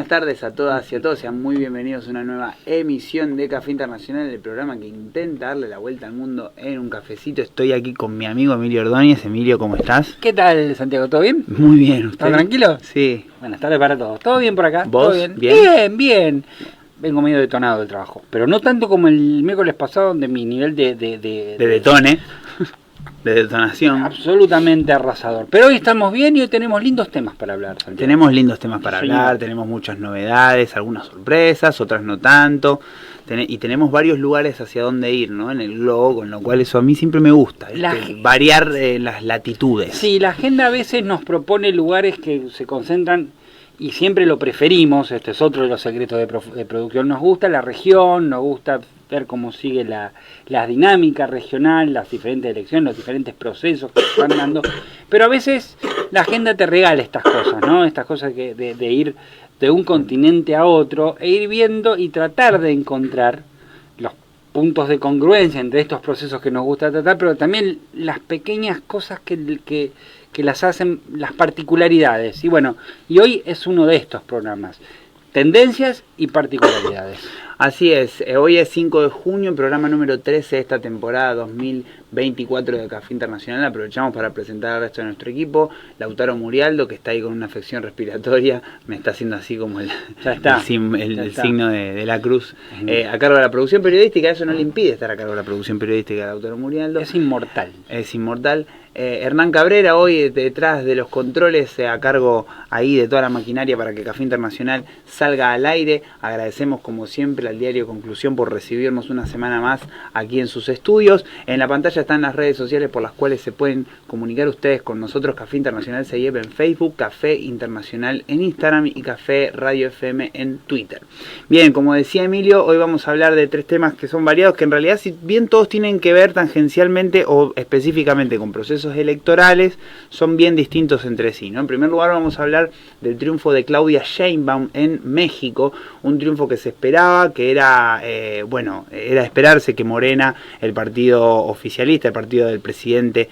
buenas tardes a todas y a todos. Sean muy bienvenidos a una nueva emisión de Café Internacional, el programa que intenta darle la vuelta al mundo en un cafecito. Estoy aquí con mi amigo Emilio Ordóñez. Emilio, ¿cómo estás? ¿Qué tal, Santiago? ¿Todo bien? Muy bien, ¿usted? ¿Estás tranquilo? Sí. Buenas tardes para todos. ¿Todo bien por acá? ¿Vos? ¿Todo bien? ¿Bien? Bien. Vengo medio detonado del trabajo, pero no tanto como el miércoles pasado, donde mi nivel de detone, de detonación. Absolutamente arrasador. Pero hoy estamos bien y hoy tenemos lindos temas para hablar, Santiago. Tenemos lindos temas para Señor. hablar, tenemos muchas novedades, algunas sorpresas, otras no tanto. Y tenemos varios lugares hacia dónde ir, ¿no? En el globo, con lo cual eso a mí siempre me gusta, variar las latitudes. Sí, la agenda a veces nos propone lugares que se concentran, y siempre lo preferimos. Este es otro de los secretos de producción. Nos gusta la región, nos gusta ver cómo sigue la dinámica regional, las diferentes elecciones, los diferentes procesos que se van dando. Pero a veces la agenda te regala estas cosas, ¿no? Estas cosas de ir de un continente a otro e ir viendo y tratar de encontrar los puntos de congruencia entre estos procesos que nos gusta tratar, pero también las pequeñas cosas que las hacen, las particularidades. Y bueno, y hoy es uno de estos programas, tendencias y particularidades. Así es, hoy es 5 de junio, programa número 13 de esta temporada 2024 de Café Internacional. Aprovechamos para presentar al resto de nuestro equipo. Lautaro Murialdo, que está ahí con una afección respiratoria, me está haciendo así como el signo de la cruz, a cargo de la producción periodística. Eso no le impide estar a cargo de la producción periodística de Lautaro Murialdo. Es inmortal. Es inmortal. Hernán Cabrera hoy detrás de los controles, a cargo ahí de toda la maquinaria para que Café Internacional salga al aire. Agradecemos como siempre al diario Conclusión por recibirnos una semana más aquí en sus estudios. En la pantalla están las redes sociales por las cuales se pueden comunicar ustedes con nosotros. Café Internacional CIEP en Facebook, Café Internacional en Instagram y Café Radio FM en Twitter. Bien, como decía Emilio, hoy vamos a hablar de 3 temas que son variados, que en realidad si bien todos tienen que ver tangencialmente o específicamente con procesos electorales, son bien distintos entre sí, ¿no? En primer lugar vamos a hablar del triunfo de Claudia Sheinbaum en México, un triunfo que se esperaba, que era era esperarse que Morena, el partido oficialista, el partido del presidente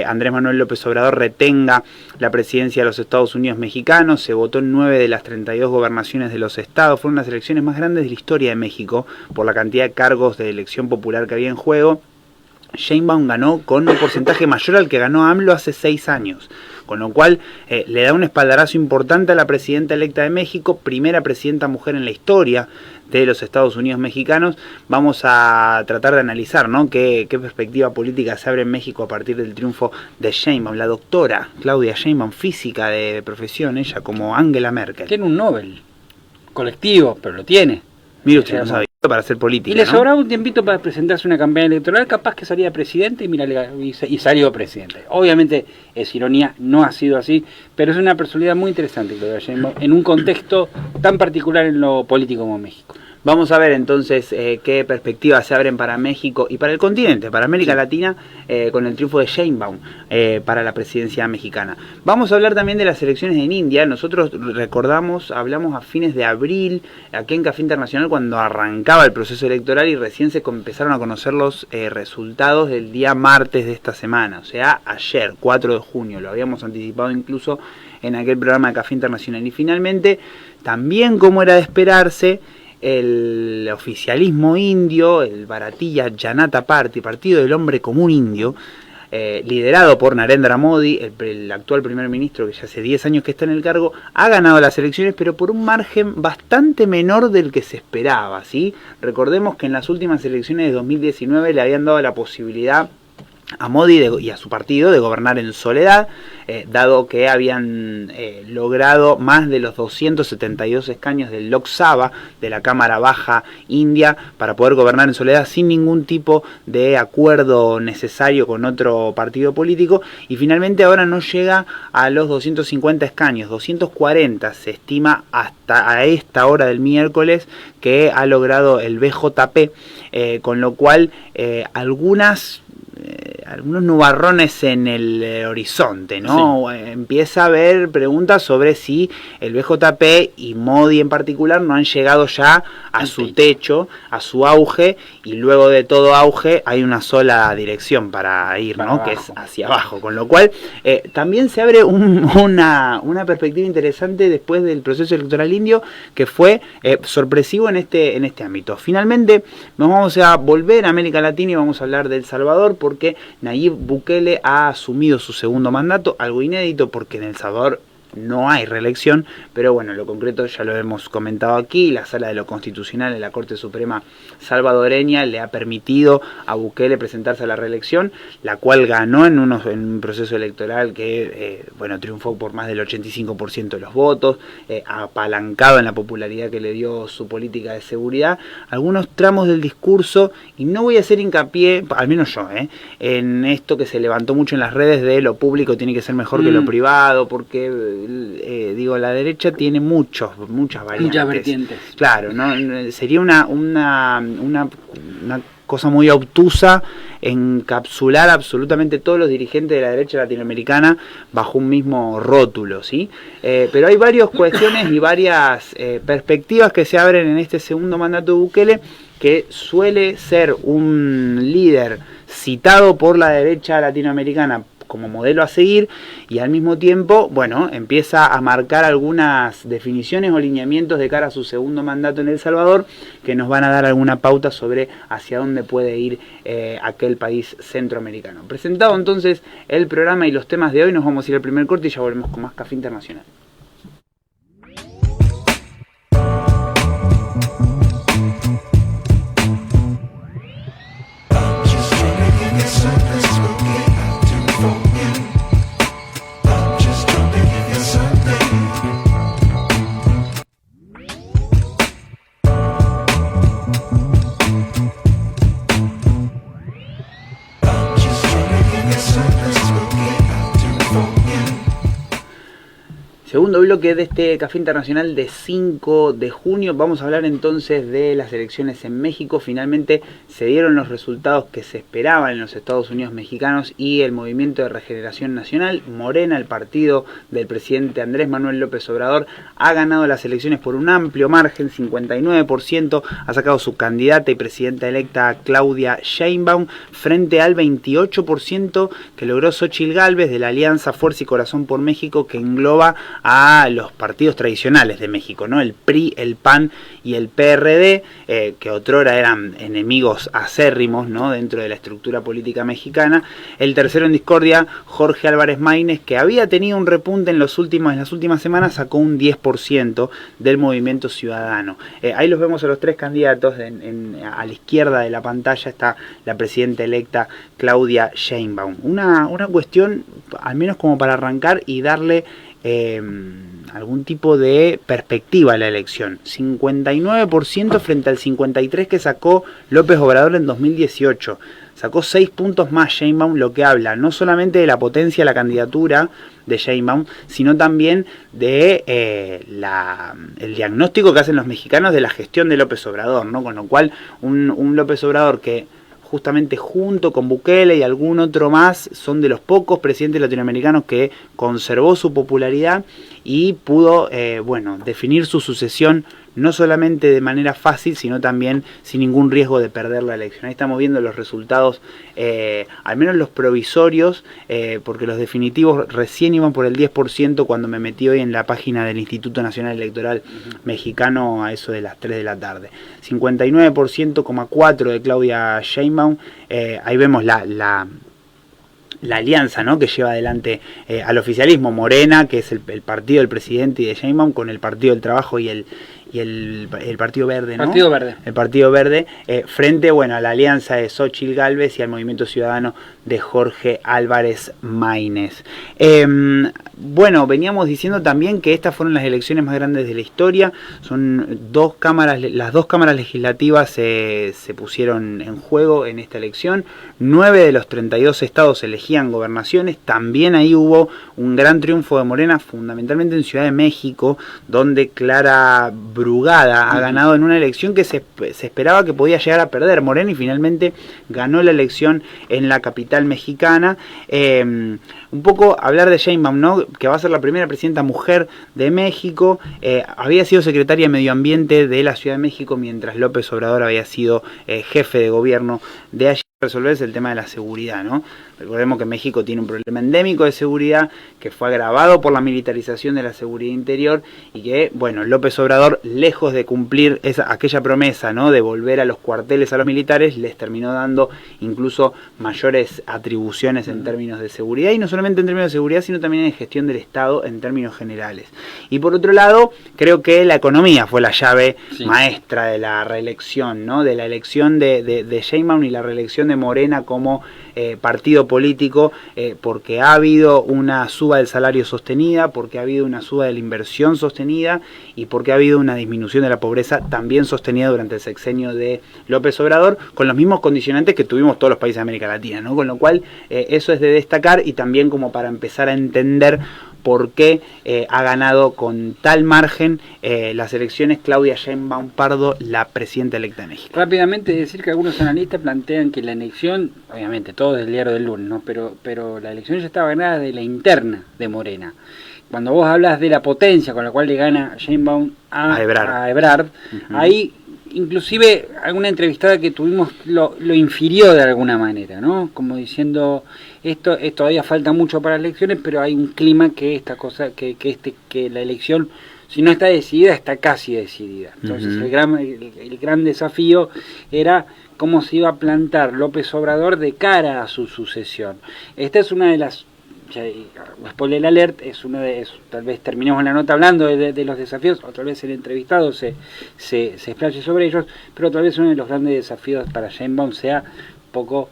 Andrés Manuel López Obrador, retenga la presidencia de los Estados Unidos mexicanos. Se votó en 9 de las 32 gobernaciones de los estados. Fueron las elecciones más grandes de la historia de México por la cantidad de cargos de elección popular que había en juego. Sheinbaum ganó con un porcentaje mayor al que ganó AMLO hace 6 años, con lo cual le da un espaldarazo importante a la presidenta electa de México, primera presidenta mujer en la historia de los Estados Unidos mexicanos. Vamos a tratar de analizar, ¿no?, qué perspectiva política se abre en México a partir del triunfo de Sheinbaum, la doctora Claudia Sheinbaum, física de profesión, ella como Angela Merkel. Tiene un Nobel colectivo, pero lo tiene. Mire usted, no sabía, para hacer política, y le ¿no? sobraba un tiempito para presentarse una campaña electoral, capaz que salía presidente y salió presidente. Obviamente es ironía, no ha sido así, pero es una personalidad muy interesante, Claudia Sheinbaum, en un contexto tan particular en lo político como México. Vamos a ver entonces qué perspectivas se abren para México y para el continente, para América Latina, con el triunfo de Sheinbaum para la presidencia mexicana. Vamos a hablar también de las elecciones en India. Nosotros hablamos a fines de abril, aquí en Café Internacional, cuando arrancaba el proceso electoral y recién se empezaron a conocer los resultados del día martes de esta semana, o sea, ayer, 4 de junio. Lo habíamos anticipado incluso en aquel programa de Café Internacional. Y finalmente, también como era de esperarse, el oficialismo indio, el Bharatiya Janata Party, Partido del Hombre Común Indio, liderado por Narendra Modi, el actual primer ministro que ya hace 10 años que está en el cargo, ha ganado las elecciones, pero por un margen bastante menor del que se esperaba, ¿sí? Recordemos que en las últimas elecciones de 2019 le habían dado la posibilidad a Modi y a su partido de gobernar en soledad, dado que habían logrado más de los 272 escaños del Lok Sabha, de la Cámara Baja India, para poder gobernar en soledad sin ningún tipo de acuerdo necesario con otro partido político, y finalmente ahora no llega a los 250 escaños, 240 se estima hasta a esta hora del miércoles que ha logrado el BJP, con lo cual algunos nubarrones en el horizonte, ¿no? Sí. Empieza a haber preguntas sobre si el BJP y Modi en particular no han llegado ya a su techo, a su auge, y luego de todo auge hay una sola dirección para ir, ¿no? Que es hacia abajo, con lo cual también se abre una perspectiva interesante después del proceso electoral indio, que fue sorpresivo en este ámbito. Finalmente nos vamos a volver a América Latina y vamos a hablar de El Salvador, porque Nayib Bukele ha asumido su segundo mandato, algo inédito porque en El Salvador no hay reelección, pero bueno, lo concreto ya lo hemos comentado aquí. La Sala de lo Constitucional de la Corte Suprema salvadoreña le ha permitido a Bukele presentarse a la reelección, la cual ganó en un proceso electoral que triunfó por más del 85% de los votos, apalancado en la popularidad que le dio su política de seguridad. Algunos tramos del discurso, y no voy a hacer hincapié, al menos yo, en esto que se levantó mucho en las redes de lo público tiene que ser mejor que lo privado, porque la derecha tiene muchas variantes. Muchas vertientes. Claro, ¿no? Sería una cosa muy obtusa encapsular absolutamente todos los dirigentes de la derecha latinoamericana bajo un mismo rótulo, ¿sí? Pero hay varias cuestiones y varias perspectivas que se abren en este segundo mandato de Bukele, que suele ser un líder citado por la derecha latinoamericana como modelo a seguir, y al mismo tiempo, empieza a marcar algunas definiciones o lineamientos de cara a su segundo mandato en El Salvador, que nos van a dar alguna pauta sobre hacia dónde puede ir aquel país centroamericano. Presentado entonces el programa y los temas de hoy, nos vamos a ir al primer corte y ya volvemos con más Café Internacional. Segundo bloque de este Café Internacional de 5 de junio. Vamos a hablar entonces de las elecciones en México. Finalmente se dieron los resultados que se esperaban en los Estados Unidos mexicanos, y el Movimiento de Regeneración Nacional, Morena, el partido del presidente Andrés Manuel López Obrador, ha ganado las elecciones por un amplio margen, 59%, ha sacado su candidata y presidenta electa Claudia Sheinbaum, frente al 28% que logró Xóchitl Gálvez de la Alianza Fuerza y Corazón por México, que engloba a los partidos tradicionales de México, ¿no? El PRI, el PAN y el PRD, que otrora eran enemigos acérrimos, ¿no?, dentro de la estructura política mexicana. El tercero en discordia, Jorge Álvarez Maínez, que había tenido un repunte en las últimas semanas, sacó un 10% del Movimiento Ciudadano. Ahí los vemos a los tres candidatos. A la izquierda de la pantalla está la presidenta electa Claudia Sheinbaum. Una cuestión, al menos como para arrancar y darle algún tipo de perspectiva a la elección. 59% frente al 53% que sacó López Obrador en 2018. Sacó 6 puntos más Sheinbaum, lo que habla no solamente de la potencia de la candidatura de Sheinbaum, sino también de el diagnóstico que hacen los mexicanos de la gestión de López Obrador, ¿no? Con lo cual un López Obrador que justamente junto con Bukele y algún otro más son de los pocos presidentes latinoamericanos que conservó su popularidad y pudo definir su sucesión no solamente de manera fácil, sino también sin ningún riesgo de perder la elección. Ahí estamos viendo los resultados, al menos los provisorios, porque los definitivos recién iban por el 10% cuando me metí hoy en la página del Instituto Nacional Electoral mexicano a eso de las 3 de la tarde. 59,4% de Claudia Sheinbaum. Ahí vemos la alianza, ¿no?, que lleva adelante al oficialismo, Morena, que es el partido del presidente y de Sheinbaum, con el Partido del Trabajo y el Partido Verde, ¿no? Partido Verde. El Partido Verde, frente a la alianza de Xóchitl Gálvez y al Movimiento Ciudadano de Jorge Álvarez Maínez. Veníamos diciendo también que estas fueron las elecciones más grandes de la historia. Son las dos cámaras legislativas se pusieron en juego en esta elección. 9 de los 32 estados elegían gobernaciones. También ahí hubo un gran triunfo de Morena, fundamentalmente en Ciudad de México, donde Clara Brugada ha ganado en una elección que se esperaba que podía llegar a perder Morena, y finalmente ganó la elección en la capital mexicana. Un poco hablar de Sheinbaum, ¿no? Que va a ser la primera presidenta mujer de México. Había sido secretaria de Medio Ambiente de la Ciudad de México, mientras López Obrador había sido jefe de gobierno de allí. Resolver el tema de la seguridad, ¿no? Recordemos que México tiene un problema endémico de seguridad que fue agravado por la militarización de la seguridad interior, y que, bueno, López Obrador, lejos de cumplir aquella promesa, ¿no?, de volver a los cuarteles a los militares, les terminó dando incluso mayores atribuciones en términos de seguridad, y no solamente en términos de seguridad, sino también en gestión del Estado en términos generales. Y por otro lado, creo que la economía fue la llave maestra de la reelección, ¿no?, de la elección de Sheinbaum y la reelección de Morena como partido político, porque ha habido una suba del salario sostenida, porque ha habido una suba de la inversión sostenida, y porque ha habido una disminución de la pobreza también sostenida durante el sexenio de López Obrador, con los mismos condicionantes que tuvimos todos los países de América Latina, ¿no? Con lo cual eso es de destacar, y también como para empezar a entender por qué ha ganado con tal margen las elecciones Claudia Sheinbaum Pardo, la presidenta electa de México. Rápidamente decir que algunos analistas plantean que la elección, obviamente todo del diario del lunes, ¿no? pero la elección ya estaba ganada de la interna de Morena. Cuando vos hablas de la potencia con la cual le gana Sheinbaum a Ebrard, ahí inclusive alguna entrevistada que tuvimos lo infirió de alguna manera, ¿no? Como diciendo, esto todavía falta mucho para las elecciones, pero hay un clima que que la elección, si no está decidida, está casi decidida. Entonces el gran desafío era cómo se iba a plantar López Obrador de cara a su sucesión. Esta es una de las, spoiler alert, tal vez terminemos la nota hablando de los desafíos, o tal vez el entrevistado se explaye sobre ellos, pero tal vez uno de los grandes desafíos para Sheinbaum sea un poco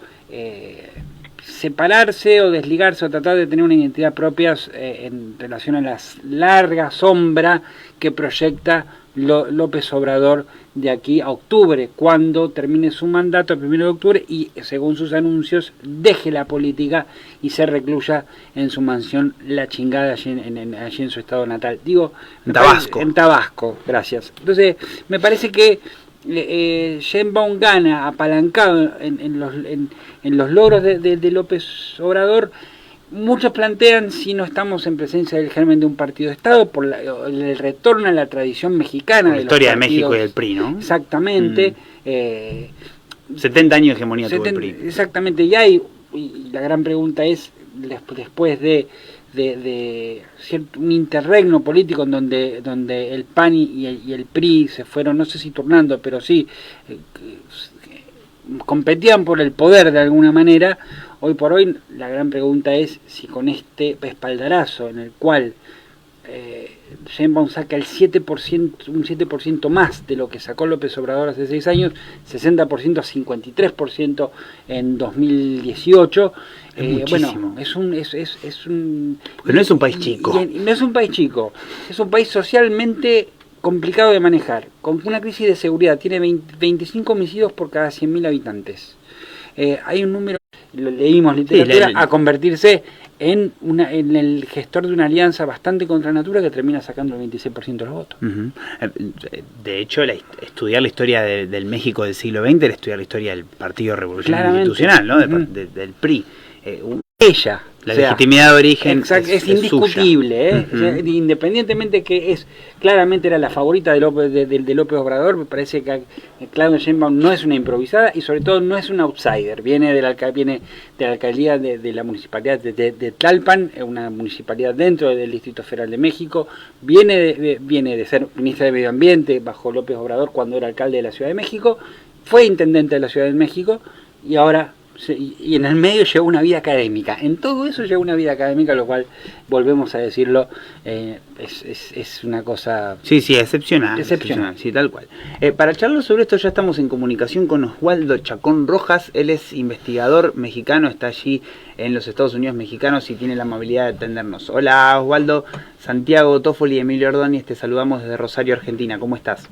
separarse o desligarse o tratar de tener una identidad propia en relación a la larga sombra que proyecta López Obrador de aquí a octubre, cuando termine su mandato el 1 de octubre y, según sus anuncios, deje la política y se recluya en su mansión La Chingada, allí en su estado natal. En Tabasco, gracias. Entonces, me parece que Sheinbaum gana apalancado en los logros de López Obrador. Muchos plantean si no estamos en presencia del germen de un partido de Estado por el retorno a la tradición mexicana. La historia de México y del PRI, ¿no? Exactamente. 70 años de hegemonía tuvo el PRI. Exactamente. Y la gran pregunta es, después de un interregno político en donde el PAN y el PRI se fueron, no sé si turnando, pero sí competían por el poder de alguna manera. Hoy por hoy la gran pregunta es si con este espaldarazo en el cual Sheinbaum saca el 7%, un 7% más de lo que sacó López Obrador hace 6 años, 60% a 53% en 2018. Bueno, es un... Porque no es un país chico. No es un país chico, es un país socialmente complicado de manejar, con una crisis de seguridad, tiene 25 homicidios por cada 100.000 habitantes. Hay un número, lo leímos literatura, a convertirse en el gestor de una alianza bastante contra natura que termina sacando el 26% de los votos. De hecho, estudiar la historia del México del siglo XX era estudiar la historia del Partido Revolucionario Institucional, ¿no? Del PRI. La legitimidad de origen es indiscutible, suya. Independientemente que claramente era la favorita de López Obrador. Me parece que Claudia Sheinbaum no es una improvisada y sobre todo no es un outsider, viene de la alcaldía de la municipalidad de Tlalpan, una municipalidad dentro del Distrito Federal de México, viene de ser ministra de Medio Ambiente bajo López Obrador cuando era alcalde de la Ciudad de México, fue intendente de la Ciudad de México y ahora... Y en el medio llevó una vida académica. En todo eso llevó una vida académica, lo cual, volvemos a decirlo, es una cosa... Sí, excepcional. Sí, tal cual. Para charlar sobre esto ya estamos en comunicación con Oswaldo Chacón Rojas. Él es investigador mexicano, está allí en los Estados Unidos mexicanos y tiene la amabilidad de atendernos. Hola Oswaldo, Santiago Toffoli y Emilio Ordóñez, te saludamos desde Rosario, Argentina. ¿Cómo estás?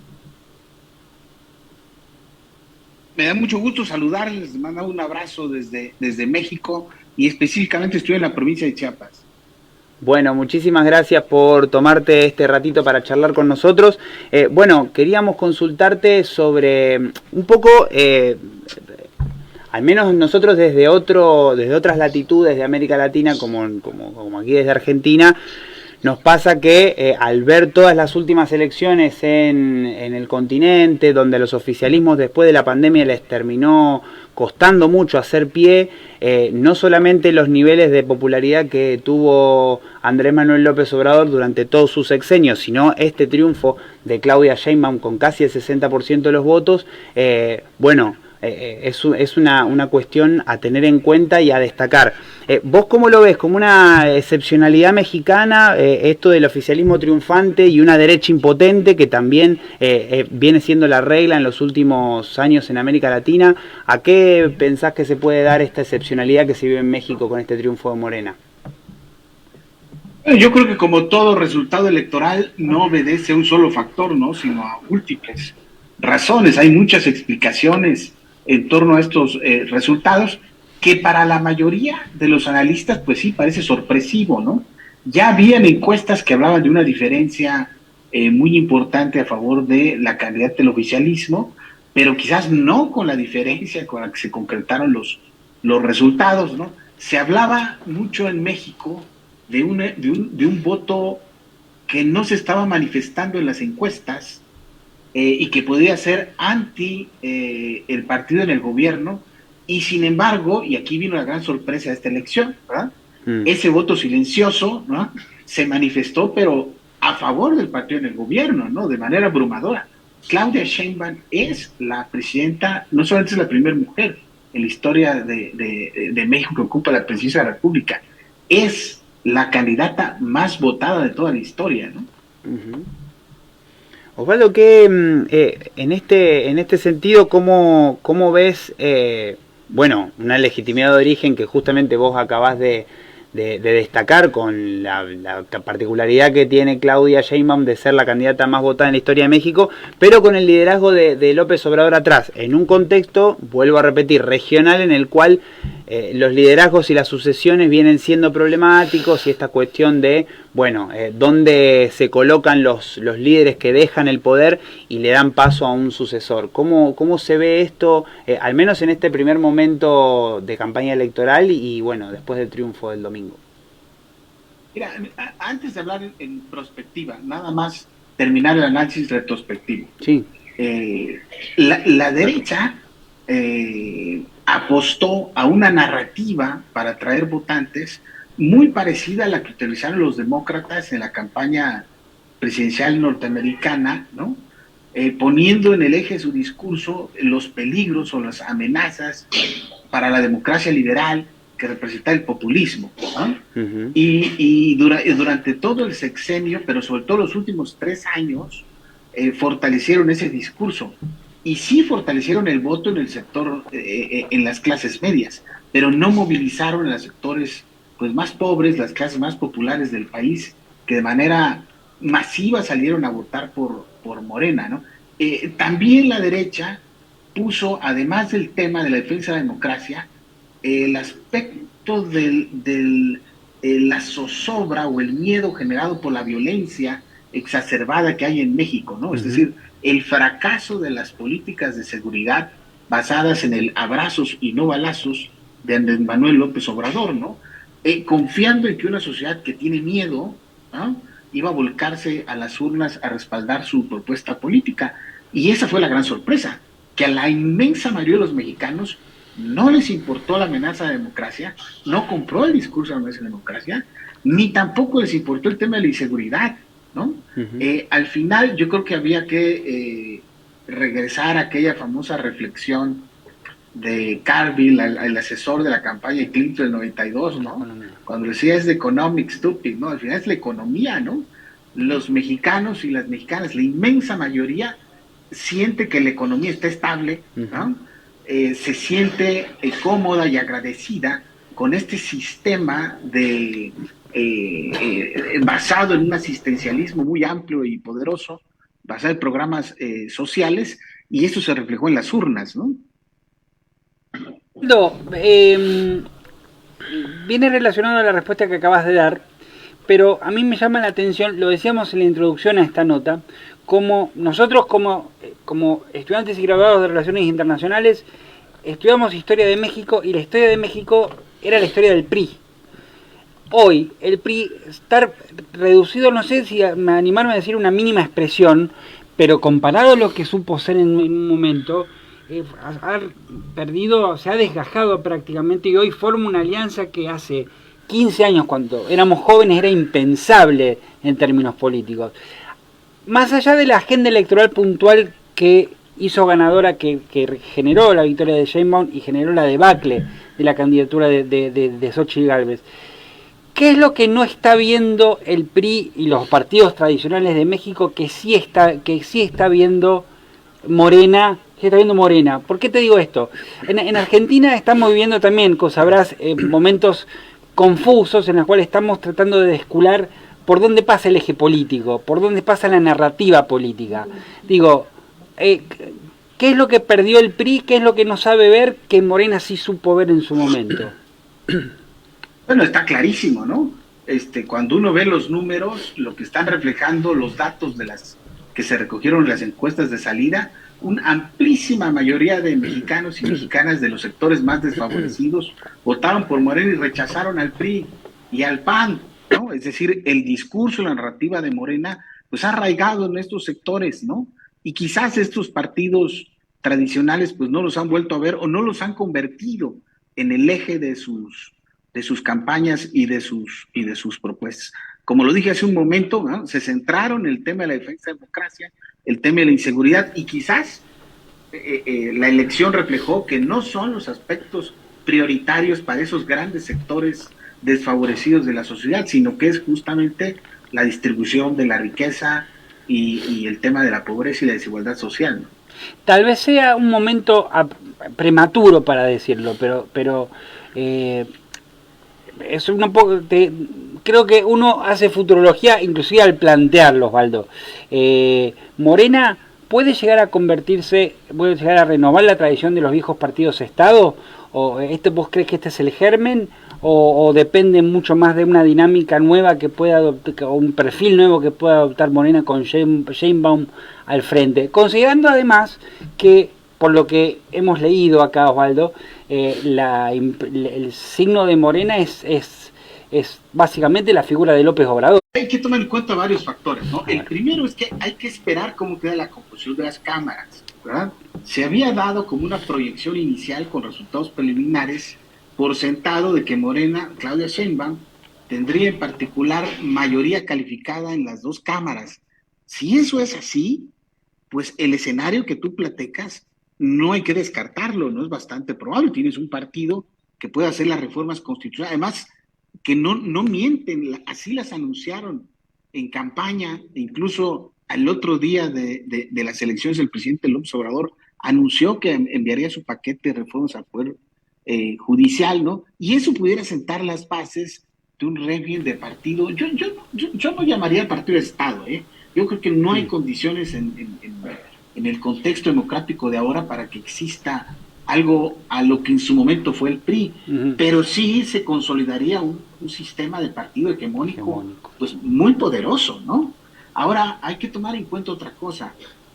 Me da mucho gusto saludarles, les mando un abrazo desde México y específicamente estoy en la provincia de Chiapas. Bueno, muchísimas gracias por tomarte este ratito para charlar con nosotros. Bueno, queríamos consultarte sobre un poco, al menos nosotros desde otras latitudes de América Latina, como aquí desde Argentina, nos pasa que al ver todas las últimas elecciones en el continente, donde los oficialismos después de la pandemia les terminó costando mucho hacer pie, no solamente los niveles de popularidad que tuvo Andrés Manuel López Obrador durante todos sus sexenios, sino este triunfo de Claudia Sheinbaum con casi el 60% de los votos, es una cuestión a tener en cuenta y a destacar. ¿Vos cómo lo ves? ¿Como una excepcionalidad mexicana, esto del oficialismo triunfante y una derecha impotente que también viene siendo la regla en los últimos años en América Latina? ¿A qué pensás que se puede dar esta excepcionalidad que se vive en México con este triunfo de Morena? Yo creo que como todo resultado electoral no obedece a un solo factor, ¿no? Sino a múltiples razones. Hay muchas explicaciones en torno a estos resultados, que para la mayoría de los analistas, pues sí, parece sorpresivo, ¿no? Ya habían encuestas que hablaban de una diferencia muy importante a favor de la candidata del oficialismo, pero quizás no con la diferencia con la que se concretaron los resultados, ¿no? Se hablaba mucho en México de un voto que no se estaba manifestando en las encuestas, y que podría ser anti el partido en el gobierno, y sin embargo, y aquí vino la gran sorpresa de esta elección, ¿verdad? Ese voto silencioso, ¿no?, se manifestó, pero a favor del partido en el gobierno, ¿no?, de manera abrumadora. Claudia Sheinbaum es la presidenta, no solamente es la primera mujer en la historia de México que ocupa la presidencia de la República, es la candidata más votada de toda la historia, ¿no? Uh-huh. Osvaldo, que en este sentido, ¿cómo ves, una legitimidad de origen que justamente vos acabás de destacar con la particularidad que tiene Claudia Sheinbaum de ser la candidata más votada en la historia de México, pero con el liderazgo de López Obrador atrás, en un contexto, vuelvo a repetir, regional, en el cual los liderazgos y las sucesiones vienen siendo problemáticos, y esta cuestión de, dónde se colocan los líderes que dejan el poder y le dan paso a un sucesor? ¿Cómo se ve esto, al menos en este primer momento de campaña electoral y después del triunfo del domingo? Mira, antes de hablar en prospectiva, nada más terminar el análisis retrospectivo. Sí. La derecha apostó a una narrativa para atraer votantes muy parecida a la que utilizaron los demócratas en la campaña presidencial norteamericana, ¿no? Poniendo en el eje de su discurso los peligros o las amenazas para la democracia liberal que representa el populismo, ¿no? Uh-huh. Y durante todo el sexenio, pero sobre todo los últimos 3 años, fortalecieron ese discurso. Y sí fortalecieron el voto en el sector, en las clases medias, pero no movilizaron en los sectores pues más pobres, las clases más populares del país, que de manera masiva salieron a votar por Morena, ¿no? También la derecha puso, además del tema de la defensa de la democracia, el aspecto de la zozobra o el miedo generado por la violencia exacerbada que hay en México, ¿no? Uh-huh. Es decir, el fracaso de las políticas de seguridad basadas en el abrazos y no balazos de Andrés Manuel López Obrador, ¿no? Confiando en que una sociedad que tiene miedo, ¿no?, iba a volcarse a las urnas a respaldar su propuesta política. Y esa fue la gran sorpresa, que a la inmensa mayoría de los mexicanos no les importó la amenaza a la democracia, no compró el discurso de la amenaza a la democracia, ni tampoco les importó el tema de la inseguridad, ¿no? Uh-huh. Al final yo creo que había que regresar a aquella famosa reflexión de Carville, el asesor de la campaña de Clinton del 92, ¿no? Cuando decía es the economic stupid, ¿no? Al final es la economía, ¿no? Los mexicanos y las mexicanas, la inmensa mayoría, siente que la economía está estable, ¿no? Se siente cómoda y agradecida con este sistema de basado en un asistencialismo muy amplio y poderoso, basado en programas sociales, y eso se reflejó en las urnas, ¿no? Viene relacionado a la respuesta que acabas de dar, pero a mí me llama la atención, lo decíamos en la introducción a esta nota, como nosotros como estudiantes y graduados de Relaciones Internacionales estudiamos historia de México, y la historia de México era la historia del PRI. Hoy el PRI está reducido, no sé si animarme a decir una mínima expresión, pero comparado a lo que supo ser en un momento, ha perdido, se ha desgajado prácticamente, y hoy forma una alianza que hace 15 años, cuando éramos jóvenes, era impensable en términos políticos. Más allá de la agenda electoral puntual que hizo ganadora, que generó la victoria de Sheinbaum y generó la debacle de la candidatura de Xóchitl Gálvez, ¿qué es lo que no está viendo el PRI y los partidos tradicionales de México que sí está viendo Morena? ¿Por qué te digo esto? En Argentina estamos viviendo también, como sabrás, momentos confusos en los cuales estamos tratando de descular por dónde pasa el eje político, por dónde pasa la narrativa política. Digo, ¿qué es lo que perdió el PRI? ¿Qué es lo que no sabe ver que Morena sí supo ver en su momento? Bueno, está clarísimo, ¿no? Cuando uno ve los números, lo que están reflejando los datos de las que se recogieron en las encuestas de salida, una amplísima mayoría de mexicanos y mexicanas de los sectores más desfavorecidos votaron por Morena y rechazaron al PRI y al PAN, ¿no? Es decir, el discurso, la narrativa de Morena, pues ha arraigado en estos sectores, ¿no? Y quizás estos partidos tradicionales, pues no los han vuelto a ver o no los han convertido en el eje de sus campañas y de sus propuestas. Como lo dije hace un momento, ¿no? Se centraron en el tema de la defensa de la democracia, el tema de la inseguridad, y quizás la elección reflejó que no son los aspectos prioritarios para esos grandes sectores desfavorecidos de la sociedad, sino que es justamente la distribución de la riqueza y el tema de la pobreza y la desigualdad social, ¿no? Tal vez sea un momento prematuro para decirlo, pero es un poco, creo que uno hace futurología inclusive al plantearlo, Osvaldo. Morena puede llegar a convertirse, puede llegar a renovar la tradición de los viejos partidos Estado, o vos crees que este es el germen, o depende mucho más de una dinámica nueva que pueda adoptar, o un perfil nuevo que pueda adoptar Morena con Sheinbaum al frente, considerando además que, por lo que hemos leído acá, Osvaldo, el signo de Morena es básicamente la figura de López Obrador. Hay que tomar en cuenta varios factores, ¿no? El primero es que hay que esperar cómo queda la composición de las cámaras, ¿verdad? Se había dado como una proyección inicial con resultados preliminares por sentado de que Morena, Claudia Sheinbaum, tendría en particular mayoría calificada en las dos cámaras. Si eso es así, pues el escenario que tú platicas no hay que descartarlo, no es bastante probable. Tienes un partido que puede hacer las reformas constitucionales, además que no mienten, así las anunciaron en campaña, incluso al otro día de las elecciones el presidente López Obrador anunció que enviaría su paquete de reformas al Poder Judicial, ¿no? Y eso pudiera sentar las bases de un régimen de partido. Yo no llamaría partido de Estado, ¿eh? Yo creo que no hay condiciones en el contexto democrático de ahora para que exista algo a lo que en su momento fue el PRI, pero sí se consolidaría un sistema de partido hegemónico, pues muy poderoso, ¿no? Ahora hay que tomar en cuenta otra cosa.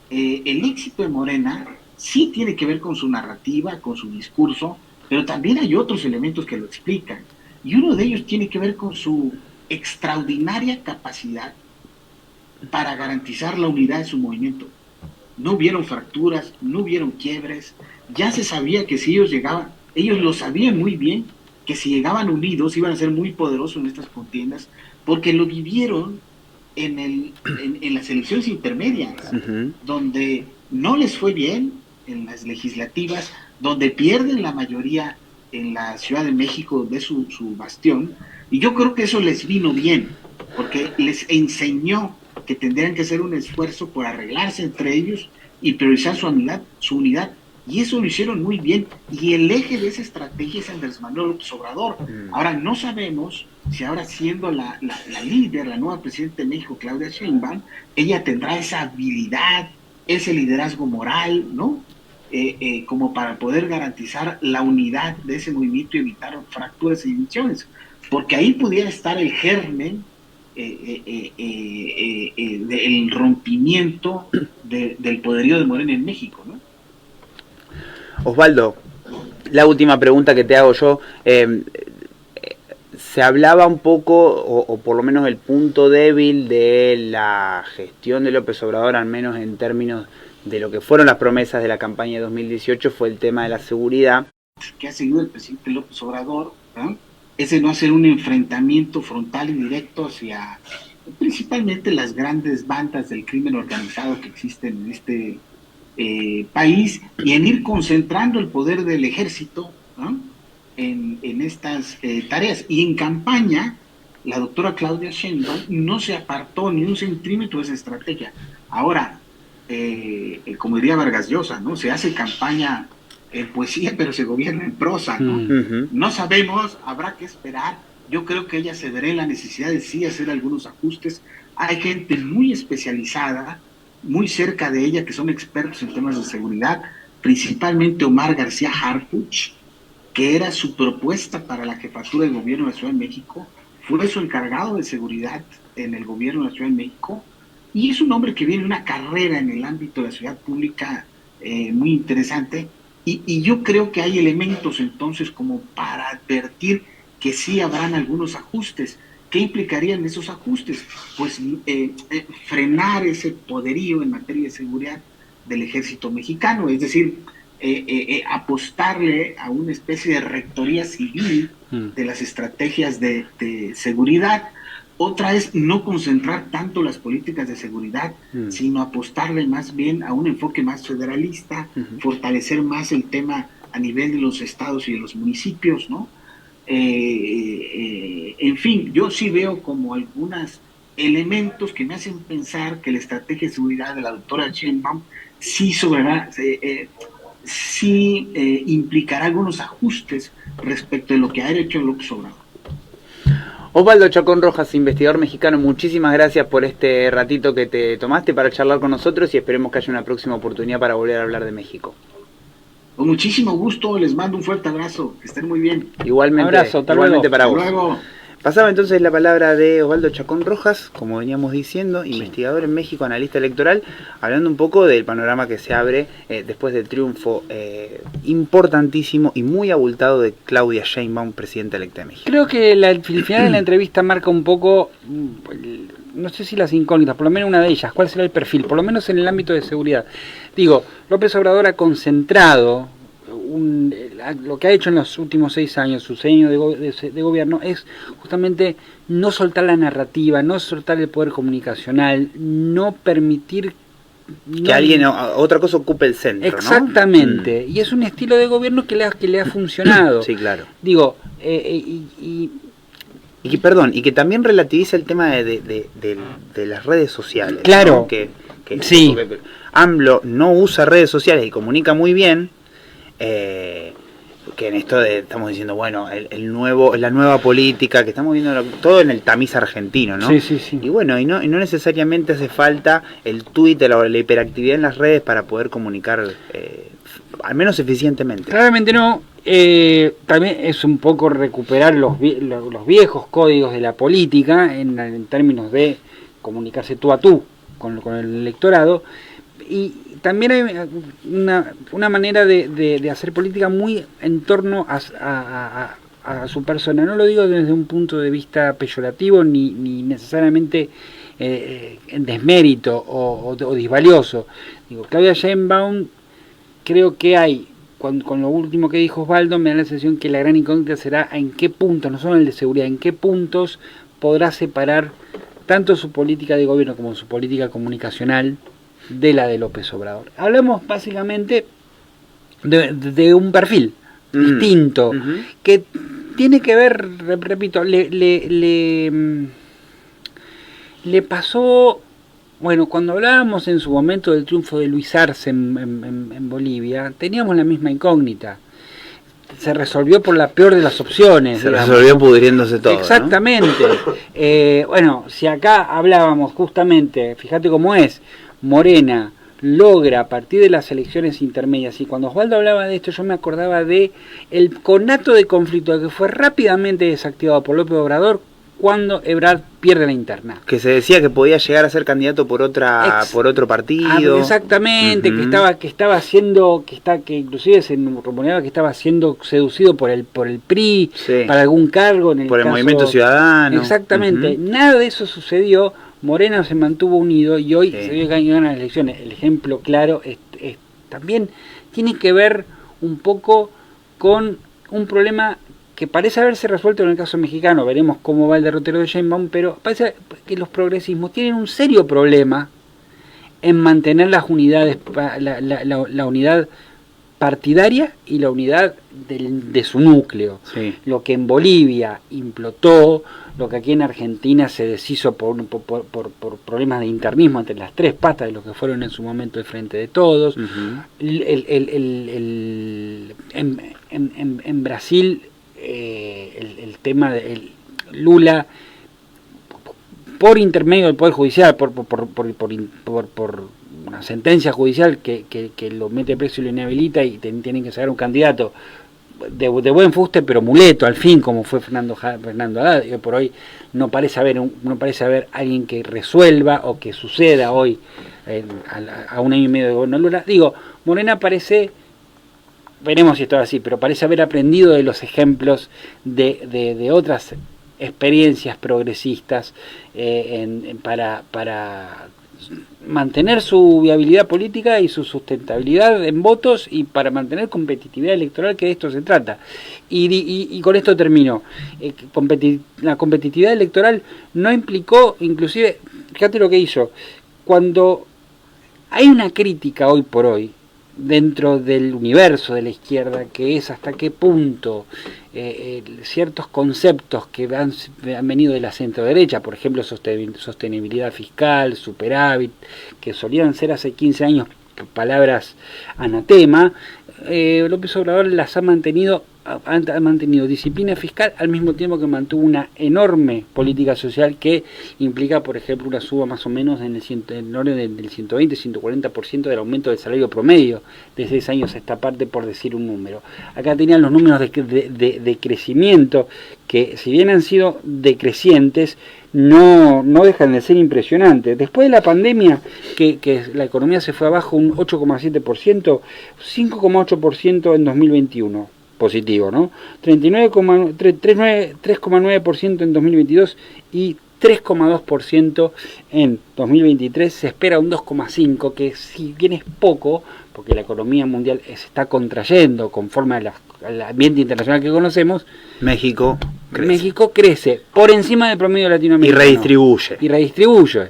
El éxito de Morena sí tiene que ver con su narrativa, con su discurso, pero también hay otros elementos que lo explican. Y uno de ellos tiene que ver con su extraordinaria capacidad para garantizar la unidad de su movimiento. No hubieron fracturas, no hubieron quiebres, ya se sabía que si ellos llegaban, ellos lo sabían muy bien, que si llegaban unidos iban a ser muy poderosos en estas contiendas, porque lo vivieron en las elecciones intermedias, donde no les fue bien en las legislativas, donde pierden la mayoría en la Ciudad de México de su bastión, y yo creo que eso les vino bien, porque les enseñó que tendrían que hacer un esfuerzo por arreglarse entre ellos y priorizar su unidad, y eso lo hicieron muy bien, y el eje de esa estrategia es Andrés Manuel López Obrador. Ahora no sabemos si ahora siendo la líder, la nueva presidenta de México, Claudia Sheinbaum, ella tendrá esa habilidad, ese liderazgo moral, ¿no? Como para poder garantizar la unidad de ese movimiento y evitar fracturas y divisiones, porque ahí pudiera estar el germen del rompimiento del poderío de Morena en México, ¿no? Osvaldo, la última pregunta que te hago yo, se hablaba un poco, o por lo menos el punto débil de la gestión de López Obrador, al menos en términos de lo que fueron las promesas de la campaña de 2018, fue el tema de la seguridad. Que ha seguido el presidente López Obrador, ¿no? Es de no hacer un enfrentamiento frontal y directo hacia principalmente las grandes bandas del crimen organizado que existen en este país, y en ir concentrando el poder del ejército, ¿no? en estas tareas. Y en campaña, la doctora Claudia Sheinbaum no se apartó ni un centímetro de esa estrategia. Ahora, como diría Vargas Llosa, ¿no? Se hace campaña en poesía, pero se gobierna en prosa, ¿no? No sabemos, habrá que esperar. Yo creo que ella se verá en la necesidad de sí hacer algunos ajustes. Hay gente muy especializada, muy cerca de ella, que son expertos en temas de seguridad, principalmente Omar García Harfuch, que era su propuesta para la jefatura del gobierno de la Ciudad de México, fue su encargado de seguridad en el gobierno de la Ciudad de México, y es un hombre que viene una carrera en el ámbito de la ciudad pública muy interesante, y yo creo que hay elementos entonces como para advertir que sí habrán algunos ajustes. ¿Qué implicarían esos ajustes? Pues frenar ese poderío en materia de seguridad del ejército mexicano, es decir, apostarle a una especie de rectoría civil de las estrategias de seguridad. Otra es no concentrar tanto las políticas de seguridad, sino apostarle más bien a un enfoque más federalista, fortalecer más el tema a nivel de los estados y de los municipios, ¿no? En fin, yo sí veo como algunos elementos que me hacen pensar que la estrategia de seguridad de la doctora Sheinbaum sí implicará algunos ajustes respecto de lo que ha hecho López Obrador. Osvaldo Chacón Rojas, investigador mexicano, muchísimas gracias por este ratito que te tomaste para charlar con nosotros, y esperemos que haya una próxima oportunidad para volver a hablar de México. Con muchísimo gusto, les mando un fuerte abrazo, que estén muy bien. Igualmente, abrazo, igualmente para vos. Hasta luego. Pasaba entonces la palabra de Osvaldo Chacón Rojas, como veníamos diciendo, investigador en México, analista electoral, hablando un poco del panorama que se abre después del triunfo importantísimo y muy abultado de Claudia Sheinbaum, presidenta electa de México. Creo que el final de la entrevista marca un poco, no sé si las incógnitas, por lo menos una de ellas, cuál será el perfil, por lo menos en el ámbito de seguridad. Digo, López Obrador ha concentrado lo que ha hecho en los últimos 6 años, su 6 años de gobierno, es justamente no soltar la narrativa, no soltar el poder comunicacional, no permitir que alguien, otra cosa, ocupe el centro. Exactamente, ¿no? Y es un estilo de gobierno que le ha funcionado. Sí, claro. Digo, y que también relativiza el tema de las redes sociales. Claro. ¿no? Que sí. AMLO no usa redes sociales y comunica muy bien. Que en esto estamos diciendo, bueno, la nueva política, que estamos viendo todo en el tamiz argentino, ¿no? Sí. Y bueno, y no necesariamente hace falta el Twitter o la hiperactividad en las redes para poder comunicar al menos eficientemente. Claramente no. También es un poco recuperar los viejos códigos de la política en términos de comunicarse tú a tú con el electorado. Y también hay una manera de hacer política muy en torno a su persona. No lo digo desde un punto de vista peyorativo ni necesariamente en desmérito o disvalioso. Digo, Claudia Sheinbaum, creo que hay, con lo último que dijo Osvaldo, me da la sensación que la gran incógnita será en qué puntos, no solo el de seguridad, en qué puntos podrá separar tanto su política de gobierno como su política comunicacional de la de López Obrador. Hablamos básicamente de un perfil distinto, que tiene que ver, repito, le pasó, bueno, cuando hablábamos en su momento del triunfo de Luis Arce en Bolivia, teníamos la misma incógnita. Se resolvió por la peor de las opciones. Se resolvió pudriéndose todo. Exactamente. ¿No? Bueno, si acá hablábamos justamente, fíjate cómo es, Morena logra a partir de las elecciones intermedias, y cuando Osvaldo hablaba de esto yo me acordaba de el conato de conflicto que fue rápidamente desactivado por López Obrador cuando Ebrard pierde la interna. Que se decía que podía llegar a ser candidato por otro partido. Exactamente, que inclusive se rumoreaba que estaba siendo seducido por el PRI, sí, para algún cargo en el por el Movimiento Ciudadano. Exactamente, nada de eso sucedió. Morena se mantuvo unido y hoy se vio que ganan las elecciones. El ejemplo claro también tiene que ver un poco con un problema que parece haberse resuelto en el caso mexicano. Veremos cómo va el derrotero de Sheinbaum, pero parece que los progresismos tienen un serio problema en mantener las unidades, la unidad partidaria y la unidad de su núcleo. Sí. Lo que en Bolivia implotó, lo que aquí en Argentina se deshizo por problemas de internismo entre las tres patas de los que fueron en su momento el Frente de Todos. En Brasil, el tema de Lula, por intermedio del Poder Judicial, por una sentencia judicial que lo mete preso y lo inhabilita y tienen que sacar un candidato de buen fuste pero muleto al fin, como fue Fernando Haddad. Y por hoy no parece haber alguien que resuelva o que suceda hoy a un año y medio de gobierno Lula. Digo, Morena parece, veremos si esto es así, pero parece haber aprendido de los ejemplos de otras experiencias progresistas para mantener su viabilidad política y su sustentabilidad en votos y para mantener competitividad electoral, que de esto se trata. Y con esto termino. La competitividad electoral no implicó, inclusive, fíjate lo que hizo, cuando hay una crítica hoy por hoy dentro del universo de la izquierda, que es hasta qué punto ciertos conceptos que han venido de la centro-derecha, por ejemplo sostenibilidad fiscal, superávit, que solían ser hace 15 años palabras anatema, López Obrador las ha mantenido disciplina fiscal al mismo tiempo que mantuvo una enorme política social que implica, por ejemplo, una suba más o menos en el orden del 120-140% del aumento del salario promedio de 6 años a esta parte, por decir un número. Acá tenían los números de crecimiento que, si bien han sido decrecientes, no dejan de ser impresionantes. Después de la pandemia, que la economía se fue abajo un 8,7%, 5,8% en 2021. Positivo, ¿no? 3,9% en 2022 y 3,2% en 2023. Se espera un 2,5%, que si bien es poco, porque la economía mundial se está contrayendo conforme al ambiente internacional que conocemos. México crece por encima del promedio latinoamericano. Y redistribuye.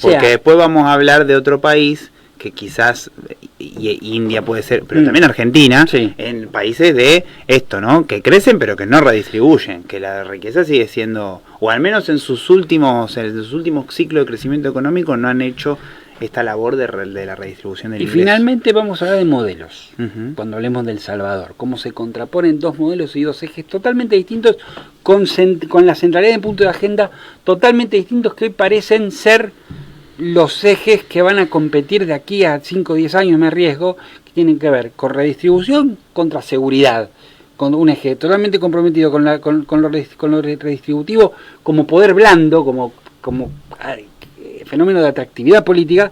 Porque después vamos a hablar de otro país que quizás, y India puede ser, pero también Argentina, sí, en países de esto, ¿no? Que crecen pero que no redistribuyen, que la riqueza sigue siendo, o al menos en sus últimos ciclos de crecimiento económico no han hecho esta labor de la redistribución del ingreso. Y finalmente vamos a hablar de modelos, cuando hablemos del Salvador, cómo se contraponen dos modelos y dos ejes totalmente distintos, con la centralidad en punto de agenda totalmente distintos, que hoy parecen ser los ejes que van a competir de aquí a 5 o 10 años, me arriesgo, que tienen que ver con redistribución contra seguridad, con un eje totalmente comprometido con lo redistributivo como poder blando, como fenómeno de atractividad política,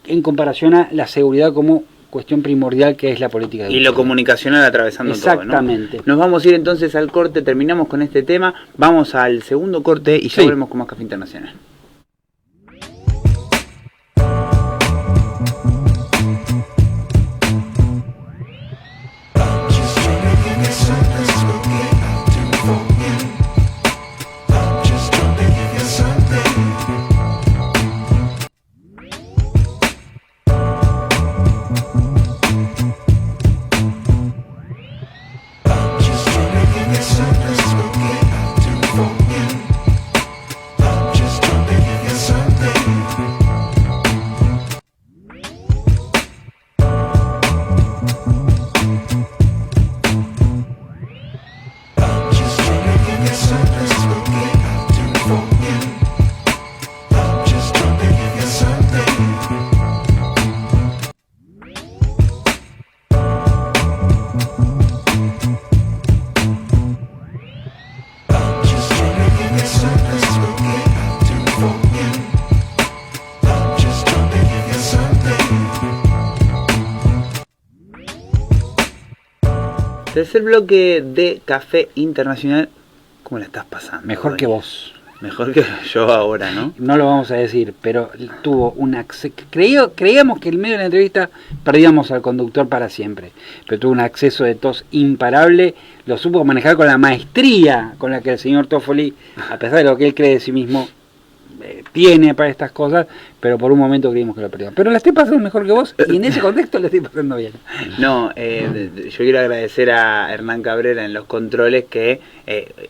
en comparación a la seguridad como cuestión primordial, que es la política. Y lo comunicacional atravesando todo, ¿no? Exactamente. Nos vamos a ir entonces al corte, terminamos con este tema, vamos al segundo corte y ya volvemos con más Café Internacional. Just Tercer bloque de Café Internacional. ¿Cómo la estás pasando? Mejor Dani? que vos. Mejor que yo ahora, ¿no? No lo vamos a decir, pero tuvo un acceso. Creíamos que en medio de la entrevista perdíamos al conductor para siempre, pero tuvo un acceso de tos imparable. Lo supo manejar con la maestría con la que el señor Toffoli, a pesar de lo que él cree de sí mismo, tiene para estas cosas, pero por un momento creímos que lo perdíamos. Pero la estoy pasando mejor que vos y en ese contexto la estoy pasando bien. No, yo quiero agradecer a Hernán Cabrera en los controles que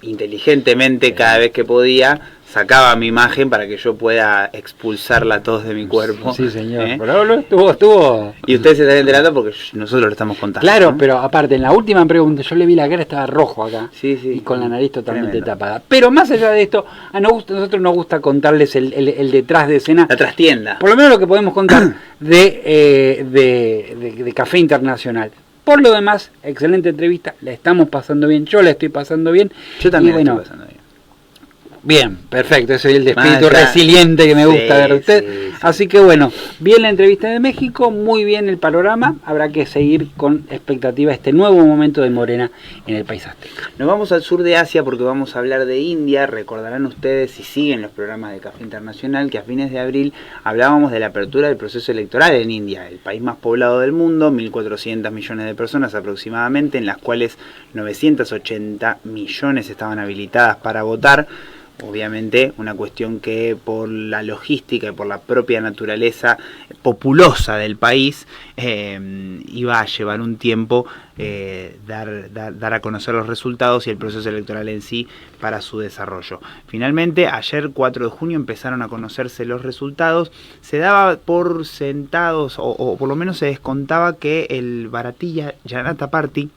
inteligentemente cada vez que podía sacaba mi imagen para que yo pueda expulsar la tos de mi cuerpo. Sí, señor. Pero estuvo. Y ustedes se están enterando porque nosotros lo estamos contando. Claro, ¿no? pero aparte, en la última pregunta yo le vi la cara, estaba rojo acá. Sí, sí. Y con la nariz totalmente Tremendo. tapada. Pero más allá de esto, a nosotros nos gusta contarles el detrás de escena. La trastienda. Por lo menos lo que podemos contar de Café Internacional. Por lo demás, excelente entrevista, la estamos pasando bien, yo la estoy pasando bien. Yo también y bueno, la estoy pasando bien. Bien, perfecto, ese es el espíritu Más allá. resiliente que me gusta Sí, ver de usted. sí, sí. Así que bueno, bien la entrevista de México, muy bien el panorama, habrá que seguir con expectativa este nuevo momento de Morena en el país azteca. Nos vamos al sur de Asia porque vamos a hablar de India. Recordarán ustedes, si siguen los programas de Café Internacional, que a fines de abril hablábamos de la apertura del proceso electoral en India, el país más poblado del mundo, 1.400 millones de personas aproximadamente, en las cuales 980 millones estaban habilitadas para votar. Obviamente una cuestión que por la logística y por la propia naturaleza populosa del país iba a llevar un tiempo dar a conocer los resultados y el proceso electoral en sí para su desarrollo. Finalmente, ayer 4 de junio empezaron a conocerse los resultados. Se daba por sentados, o por lo menos se descontaba, que el Bharatiya Janata Party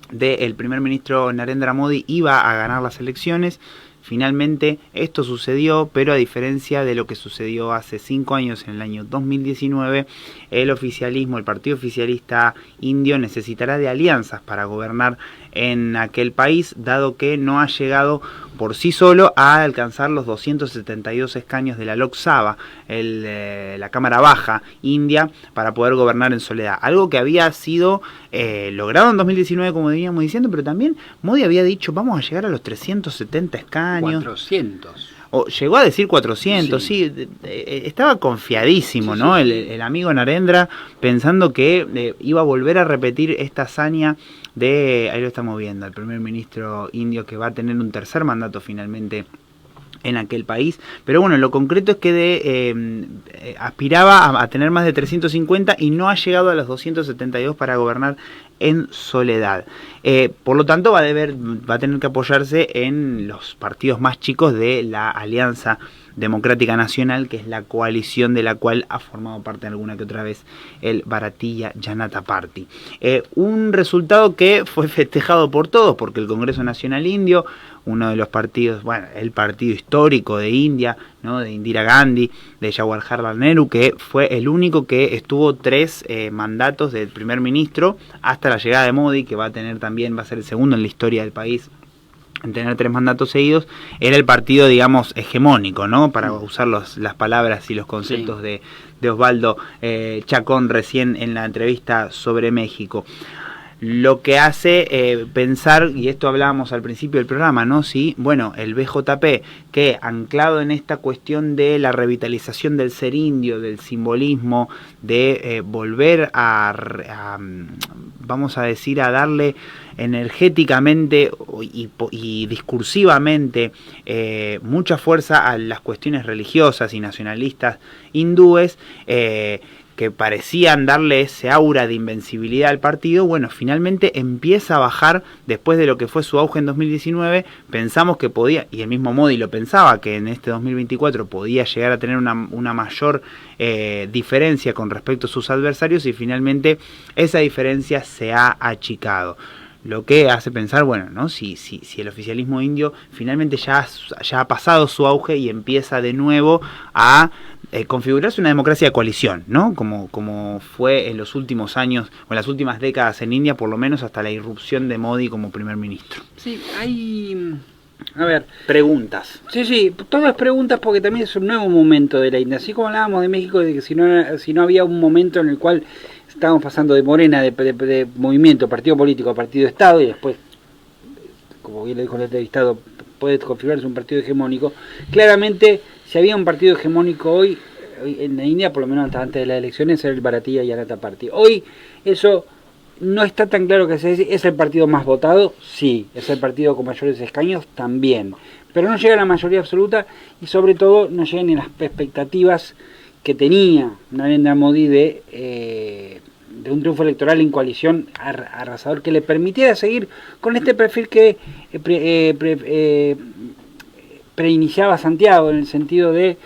del primer ministro Narendra Modi iba a ganar las elecciones. Finalmente esto sucedió, pero a diferencia de lo que sucedió hace 5 años, en el año 2019, el oficialismo, el partido oficialista indio necesitará de alianzas para gobernar en aquel país, dado que no ha llegado por sí solo a alcanzar los 272 escaños de la Lok Sabha, la Cámara Baja india, para poder gobernar en soledad. Algo que había sido logrado en 2019, como veníamos diciendo, pero también Modi había dicho, vamos a llegar a los 370 escaños. 400. O llegó a decir 400, sí, estaba confiadísimo, Sí, ¿no? sí, sí. El amigo Narendra, pensando que iba a volver a repetir esta hazaña de, ahí lo estamos viendo, el primer ministro indio, que va a tener un tercer mandato finalmente en aquel país. Pero bueno, lo concreto es que aspiraba a tener más de 350 y no ha llegado a los 272 para gobernar en soledad. Por lo tanto va a tener que apoyarse en los partidos más chicos de la Alianza Democrática Nacional, que es la coalición de la cual ha formado parte alguna que otra vez el Bharatiya Janata Party. Un resultado que fue festejado por todos, porque el Congreso Nacional Indio, uno de los partidos, bueno, el partido histórico de India, ¿no? De Indira Gandhi, de Jawaharlal Nehru, que fue el único que estuvo 3 mandatos del primer ministro hasta la llegada de Modi, que va a ser el segundo en la historia del país en tener 3 mandatos seguidos. Era el partido, digamos, hegemónico, ¿no? Para usar las palabras y los conceptos de Osvaldo Chacón recién en la entrevista sobre México. Lo que hace pensar, y esto hablábamos al principio del programa, ¿no? Sí, bueno, el BJP, que anclado en esta cuestión de la revitalización del ser indio, del simbolismo, de volver vamos a decir, a darle energéticamente y discursivamente mucha fuerza a las cuestiones religiosas y nacionalistas hindúes, que parecían darle ese aura de invencibilidad al partido. Bueno, finalmente empieza a bajar después de lo que fue su auge en 2019. Pensamos que podía, y el mismo Modi lo pensaba, que en este 2024 podía llegar a tener una mayor diferencia con respecto a sus adversarios, y finalmente esa diferencia se ha achicado. Lo que hace pensar, bueno, ¿no? Si el oficialismo indio finalmente ya ha pasado su auge y empieza de nuevo a configurarse una democracia de coalición, ¿no? Como fue en los últimos años, o en las últimas décadas en India, por lo menos hasta la irrupción de Modi como primer ministro. Sí, hay... A ver, preguntas. Sí, todas preguntas, porque también es un nuevo momento de la India. Así como hablábamos de México, de que si no había un momento en el cual estábamos pasando de Morena, de movimiento, partido político a partido de Estado, y después, como bien lo dijo el entrevistado, puede configurarse un partido hegemónico. Claramente, si había un partido hegemónico hoy en la India, por lo menos antes de las elecciones, era el Bharatiya Janata Party. Hoy eso no está tan claro que es el partido más votado, sí, es el partido con mayores escaños, también, pero no llega a la mayoría absoluta y sobre todo no llega ni a las expectativas que tenía Narendra Modi de un triunfo electoral en coalición arrasador que le permitiera seguir con este perfil que preiniciaba Santiago, en el sentido de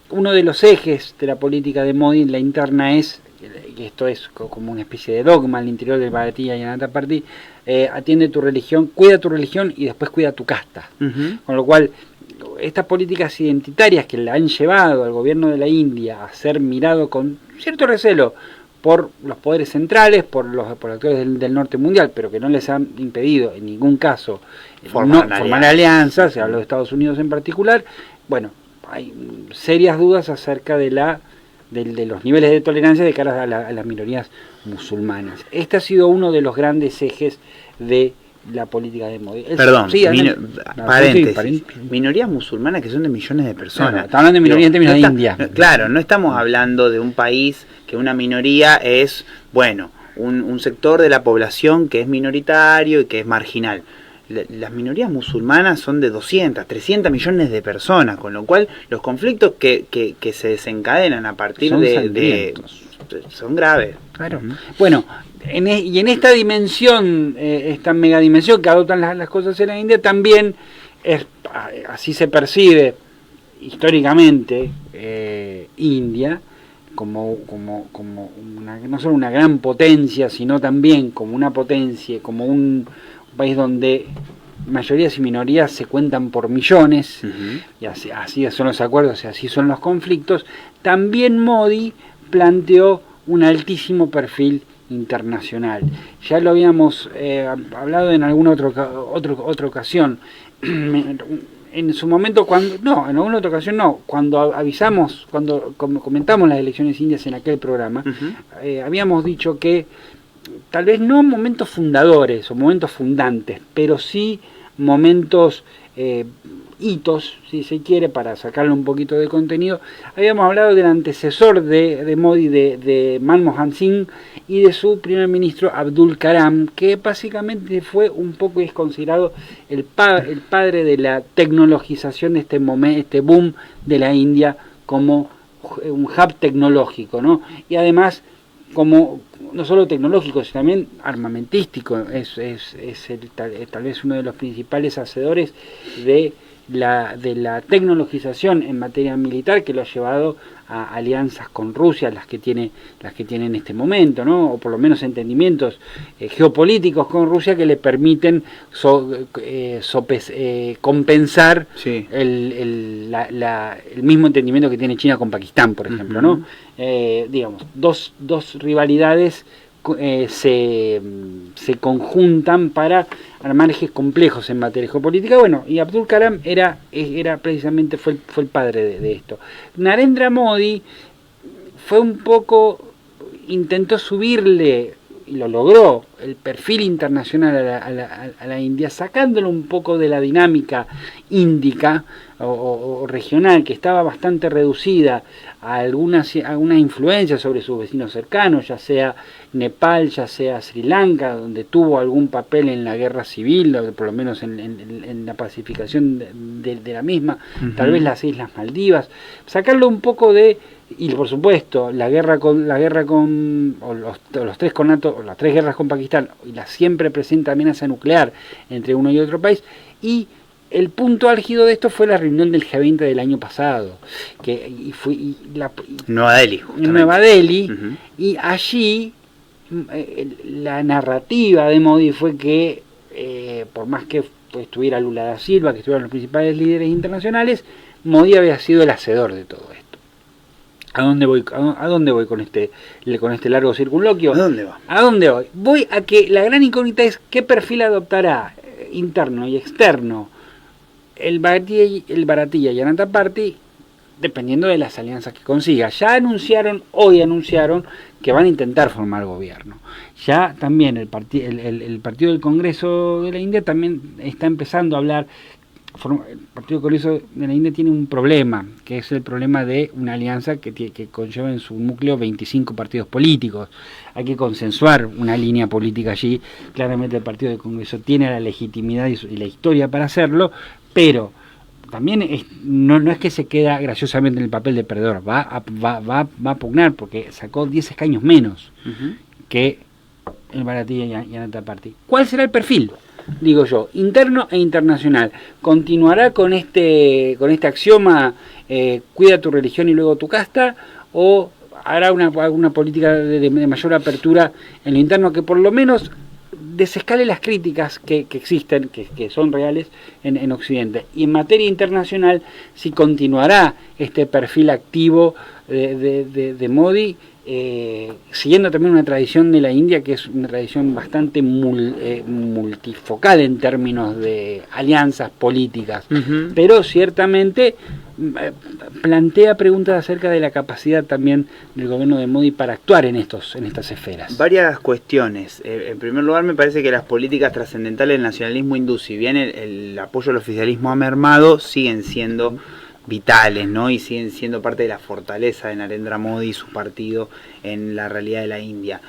uno de los ejes de la política de Modi en la interna es, y esto es como una especie de dogma al interior del Bharatiya Janata Party, atiende tu religión, cuida tu religión y después cuida tu casta. Con lo cual, estas políticas identitarias que le han llevado al gobierno de la India a ser mirado con cierto recelo por los poderes centrales, por actores del norte mundial, pero que no les han impedido en ningún caso formar alianzas, se habló de Estados Unidos en particular. Bueno, hay serias dudas acerca de los niveles de tolerancia de cara a las minorías musulmanas. Este ha sido uno de los grandes ejes de la política de Modi. Perdón, paréntesis. Minorías musulmanas que son de millones de personas. Claro, está hablando de minoría en términos de India. Claro, no estamos hablando de un país que una minoría es, bueno, un sector de la población que es minoritario y que es marginal. Las minorías musulmanas son de 200, 300 millones de personas, con lo cual los conflictos que se desencadenan a partir son graves. Claro. Bueno, y en esta dimensión, esta megadimensión que adoptan las cosas en la India, también así se percibe históricamente India como no solo una gran potencia, sino también como una potencia, como un país donde mayorías y minorías se cuentan por millones, y así son los acuerdos y así son los conflictos. También Modi planteó un altísimo perfil internacional. Ya lo habíamos hablado en alguna otra ocasión. En su momento, cuando avisamos, cuando comentamos las elecciones indias en aquel programa, habíamos dicho que tal vez no momentos fundadores o momentos fundantes, pero sí momentos hitos, si se quiere, para sacarle un poquito de contenido. Habíamos hablado del antecesor de Modi, de Manmohan Singh, y de su primer ministro Abdul Kalam, que básicamente fue un poco, es considerado el padre de la tecnologización de este boom de la India como un hub tecnológico, ¿no? Y además como no solo tecnológico, sino también armamentístico. Es tal vez uno de los principales hacedores de la tecnologización en materia militar, que lo ha llevado a alianzas con Rusia, las que tiene en este momento, ¿no? O por lo menos entendimientos geopolíticos con Rusia que le permiten compensar el mismo entendimiento que tiene China con Pakistán, por ejemplo, ¿no? Digamos, dos rivalidades se conjuntan para armar ejes complejos en materia geopolítica. Bueno, y Abdul Kalam era precisamente fue el padre de esto. Narendra Modi fue un poco, intentó subirle, y lo logró, el perfil internacional a la India, sacándolo un poco de la dinámica índica o regional, que estaba bastante reducida a algunas influencias sobre sus vecinos cercanos, ya sea Nepal, ya sea Sri Lanka, donde tuvo algún papel en la guerra civil, o por lo menos en la pacificación de la misma, tal vez las Islas Maldivas, sacarlo un poco y por supuesto la guerra con los tres conatos, o las tres guerras con Pakistán, y la siempre presente amenaza nuclear entre uno y otro país. Y el punto álgido de esto fue la reunión del G20 del año pasado, Nueva Delhi, y allí la narrativa de Modi fue que por más que estuviera Lula da Silva, que estuvieran los principales líderes internacionales, Modi había sido el hacedor de todo esto. ¿A dónde voy con este largo circunloquio? ¿A dónde voy? Voy a que la gran incógnita es qué perfil adoptará interno y externo el Bharatiya Janata Party dependiendo de las alianzas que consiga. Hoy anunciaron que van a intentar formar gobierno. Ya también el Partido del Congreso de la India también está empezando a hablar. El Partido del Congreso de la India tiene un problema, que es el problema de una alianza que conlleva en su núcleo 25 partidos políticos. Hay que consensuar una línea política allí. Claramente el Partido del Congreso tiene la legitimidad y la historia para hacerlo, pero también no es que se queda graciosamente en el papel de perdedor, va a pugnar porque sacó 10 escaños menos que el Bharatiya Janata Party. ¿Cuál será el perfil? Digo yo, interno e internacional. ¿Continuará con este axioma cuida tu religión y luego tu casta? ¿O hará una política de mayor apertura en lo interno que por lo menos desescale las críticas que existen, que son reales en Occidente? Y en materia internacional, si continuará este perfil activo de Modi, siguiendo también una tradición de la India que es una tradición bastante multifocal en términos de alianzas políticas, pero ciertamente plantea preguntas acerca de la capacidad también del gobierno de Modi para actuar en estas esferas. Varias cuestiones. En primer lugar, me parece que las políticas trascendentales del nacionalismo hindú, si bien el apoyo al oficialismo ha mermado, siguen siendo vitales, ¿no? Y siguen siendo parte de la fortaleza de Narendra Modi y su partido en la realidad de la India.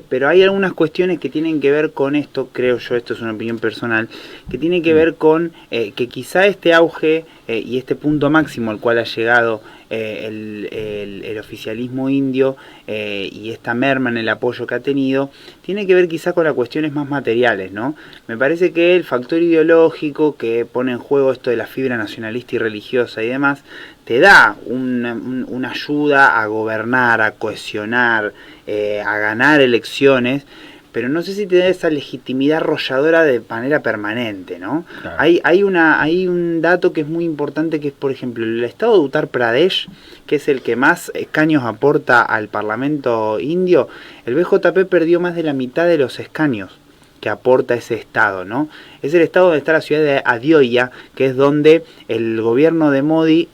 Pero hay algunas cuestiones que tienen que ver con esto, creo yo, esto es una opinión personal, que tiene que ver con que quizá este auge y este punto máximo al cual ha llegado el oficialismo indio y esta merma en el apoyo que ha tenido, tiene que ver quizá con las cuestiones más materiales, ¿no? Me parece que el factor ideológico que pone en juego esto de la fibra nacionalista y religiosa y demás, te da una ayuda a gobernar, a cohesionar, a ganar elecciones, pero no sé si te da esa legitimidad arrolladora de manera permanente, ¿no? Claro. Hay un dato que es muy importante, que es, por ejemplo, el estado de Uttar Pradesh, que es el que más escaños aporta al Parlamento indio. El BJP perdió más de la mitad de los escaños que aporta ese estado, ¿no? Es el estado donde está la ciudad de Ayodhya, que es donde el gobierno de Modi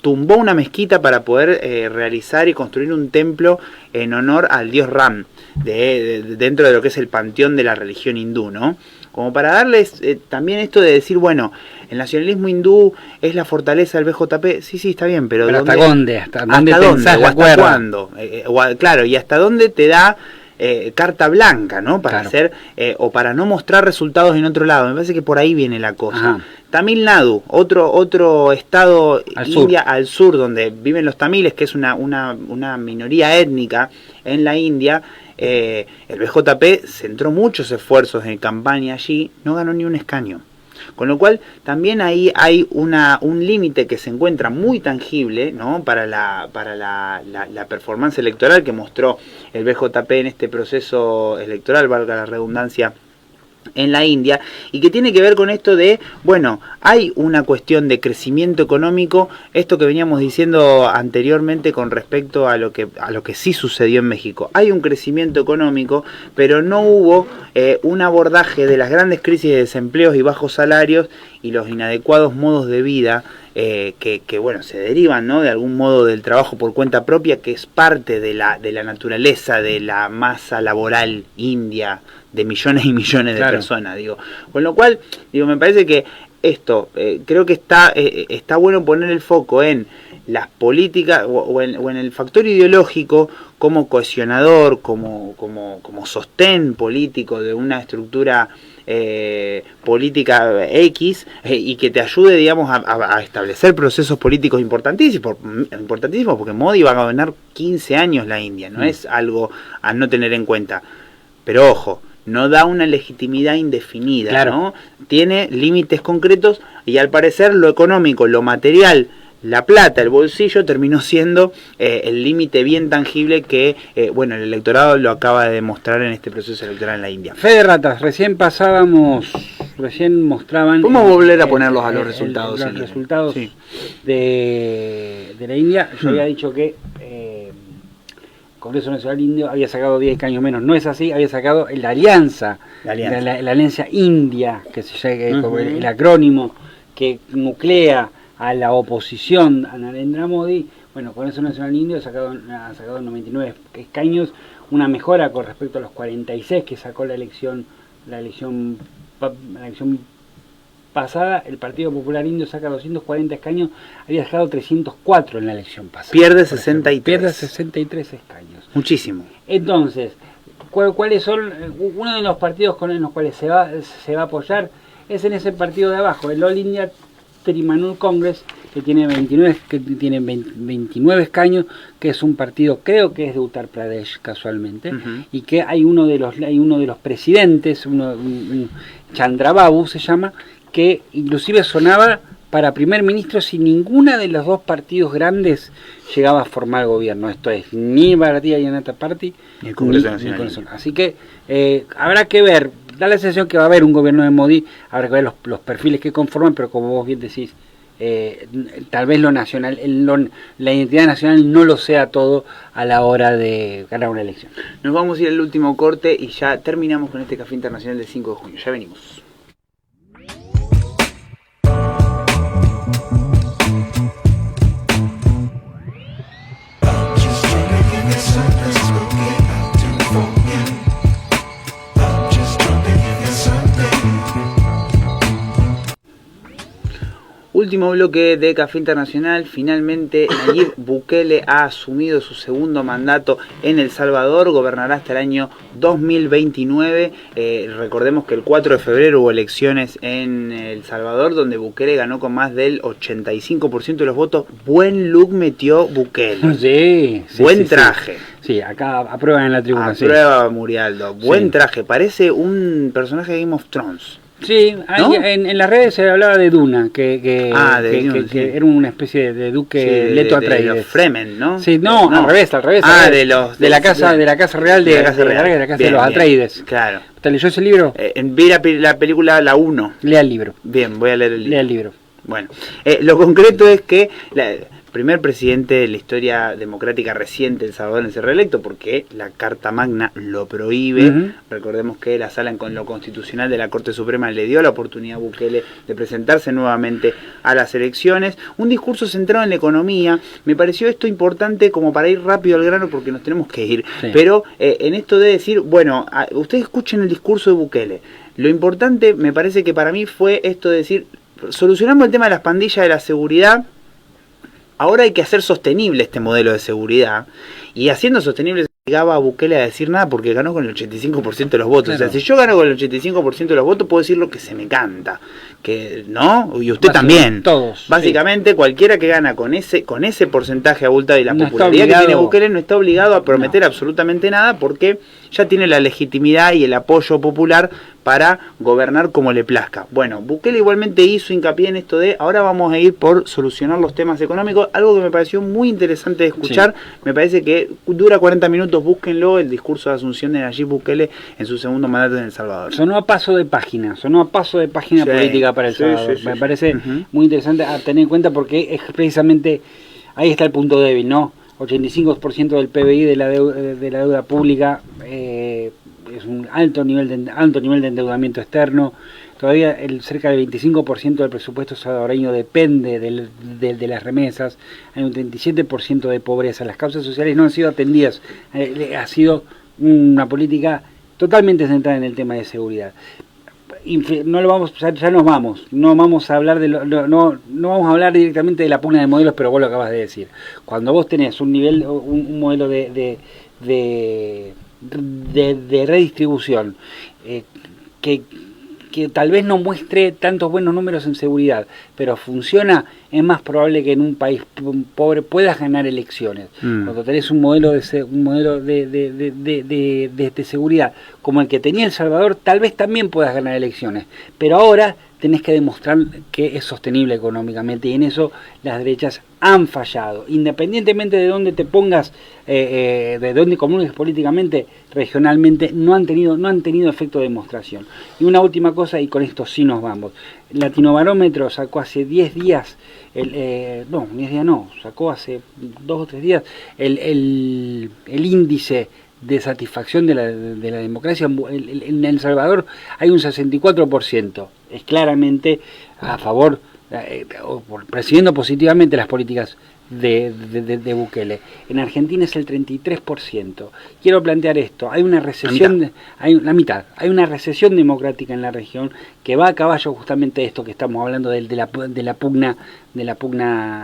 tumbó una mezquita para poder realizar y construir un templo en honor al dios Ram, dentro de lo que es el panteón de la religión hindú, ¿no? Como para darles también esto de decir, bueno, el nacionalismo hindú es la fortaleza del BJP, sí, está bien, pero ¿hasta dónde? ¿Hasta dónde? ¿O hasta cuándo? Claro, y hasta dónde te da carta blanca, ¿no? Para hacer, o para no mostrar resultados en otro lado. Me parece que por ahí viene la cosa. Ajá. Tamil Nadu, otro estado al sur, donde viven los tamiles, que es una minoría étnica en la India. El BJP centró muchos esfuerzos en campaña allí, no ganó ni un escaño. Con lo cual también ahí hay un límite que se encuentra muy tangible, ¿no? para la performance electoral que mostró el BJP en este proceso electoral, valga la redundancia, en la India, y que tiene que ver con esto de, bueno, hay una cuestión de crecimiento económico, esto que veníamos diciendo anteriormente con respecto a lo que sí sucedió en México. Hay un crecimiento económico, pero no hubo un abordaje de las grandes crisis de desempleos y bajos salarios y los inadecuados modos de vida que bueno, se derivan, ¿no? De algún modo del trabajo por cuenta propia, que es parte de la naturaleza de la masa laboral india, de millones y millones de personas, digo. Con lo cual, me parece que esto, creo que está bueno poner el foco en las políticas o en el factor ideológico como cohesionador, como sostén político de una estructura política X, y que te ayude, digamos, a establecer procesos políticos importantísimos, porque Modi va a gobernar 15 años la India, no es algo a no tener en cuenta. Pero ojo, no da una legitimidad indefinida, ¿no? Tiene límites concretos y al parecer lo económico, lo material, la plata, el bolsillo, terminó siendo el límite bien tangible que, el electorado lo acaba de demostrar en este proceso electoral en la India. Fede Ratas, recién mostraban... ¿Cómo volver a ponerlos a los resultados? Los resultados de la India. Yo había dicho que Congreso Nacional Indio había sacado 10 escaños menos. No es así, había sacado la alianza India, que se llama el acrónimo que nuclea a la oposición a Narendra Modi, bueno, Congreso Nacional Indio ha sacado 99 escaños, una mejora con respecto a los 46 que sacó la elección pasada. El Partido Popular Indio saca 240 escaños, había sacado 304 en la elección pasada. Pierde 63. Pierde 63 escaños. Muchísimo. Entonces, ¿cuáles son? Uno de los partidos con los cuales se va a apoyar es en ese partido de abajo, el All India Trinamool Congress, que tiene 29 escaños, que es un partido, creo que es de Uttar Pradesh casualmente, y que hay uno de los presidentes, Chandrababu se llama, que inclusive sonaba para primer ministro si ninguna de los dos partidos grandes llegaba a formar gobierno. Esto es ni Bharatiya Janata Party ni el Congreso Nacional. Así que habrá que ver. Da la sensación que va a haber un gobierno de Modi, habrá que ver los perfiles que conforman, pero como vos bien decís, tal vez lo nacional, la identidad nacional no lo sea todo a la hora de ganar una elección. Nos vamos a ir al último corte y ya terminamos con este Café Internacional del 5 de junio. Ya venimos. Último bloque de Café Internacional. Finalmente Nayib Bukele ha asumido su segundo mandato en El Salvador, gobernará hasta el año 2029. Recordemos que el 4 de febrero hubo elecciones en El Salvador donde Bukele ganó con más del 85% de los votos. Buen look metió Bukele. Sí, buen traje. Sí, acá aprueban en la tribuna. Aprueba Murialdo. Buen traje, parece un personaje de Game of Thrones. Sí, ¿no? en las redes se hablaba de Duna, que era una especie de duque Leto Atreides. De los Fremen, ¿no? Sí, no, al revés. De la casa real de los Atreides. Claro. ¿Te leyó ese libro? Vi la película La 1. Lea el libro. Bien, voy a leer el libro. Lea el libro. Bueno, lo concreto es que primer presidente de la historia democrática reciente de El Salvador en ser reelecto, porque la Carta Magna lo prohíbe. Recordemos que la Sala con lo Constitucional de la Corte Suprema le dio la oportunidad a Bukele de presentarse nuevamente a las elecciones. Un discurso centrado en la economía. Me pareció esto importante como para ir rápido al grano porque nos tenemos que ir. Sí. Pero en esto de decir, bueno, ustedes escuchen el discurso de Bukele. Lo importante me parece que para mí fue esto de decir, solucionamos el tema de las pandillas, de la seguridad. Ahora hay que hacer sostenible este modelo de seguridad, y haciendo sostenible llegaba a Bukele a decir nada porque ganó con el 85% de los votos. Claro. O sea, si yo gano con el 85% de los votos, puedo decir lo que se me canta. Que ¿no? Y usted también. Todos. Básicamente, cualquiera que gana con ese porcentaje abultado y la popularidad que tiene Bukele no está obligado a prometer absolutamente nada porque ya tiene la legitimidad y el apoyo popular para gobernar como le plazca. Bueno, Bukele igualmente hizo hincapié en esto de ahora vamos a ir por solucionar los temas económicos, algo que me pareció muy interesante de escuchar. Sí. Me parece que dura 40 minutos, búsquenlo, el discurso de asunción de Nayib Bukele en su segundo mandato en El Salvador. Sonó a paso de página política para El Salvador. Me parece muy interesante a tener en cuenta porque es precisamente ahí está el punto débil, ¿no? 85% del PBI de la deuda pública, es un alto nivel de endeudamiento externo. Todavía cerca del 25% del presupuesto salvadoreño depende de las remesas. Hay un 37% de pobreza. Las causas sociales no han sido atendidas. Ha sido una política totalmente centrada en el tema de seguridad. No lo vamos, ya nos vamos. No vamos a hablar no vamos a hablar directamente de la pugna de modelos, pero vos lo acabas de decir. Cuando vos tenés un modelo de redistribución que tal vez no muestre tantos buenos números en seguridad, pero funciona, es más probable que en un país pobre puedas ganar elecciones. Cuando tenés un modelo de seguridad como el que tenía El Salvador, tal vez también puedas ganar elecciones, pero ahora tenés que demostrar que es sostenible económicamente, y en eso las derechas han fallado. Independientemente de dónde te pongas, de dónde comulgues políticamente, regionalmente, no han tenido efecto de demostración. Y una última cosa, y con esto sí nos vamos. Latinobarómetro sacó hace 10 días, sacó hace 2 o 3 días el índice de satisfacción de la democracia. En El Salvador hay un 64%, es claramente a favor recibiendo positivamente las políticas de Bukele. En Argentina es el 33%. Quiero plantear esto, hay una recesión, hay una recesión democrática en la región que va a caballo justamente de esto que estamos hablando de la pugna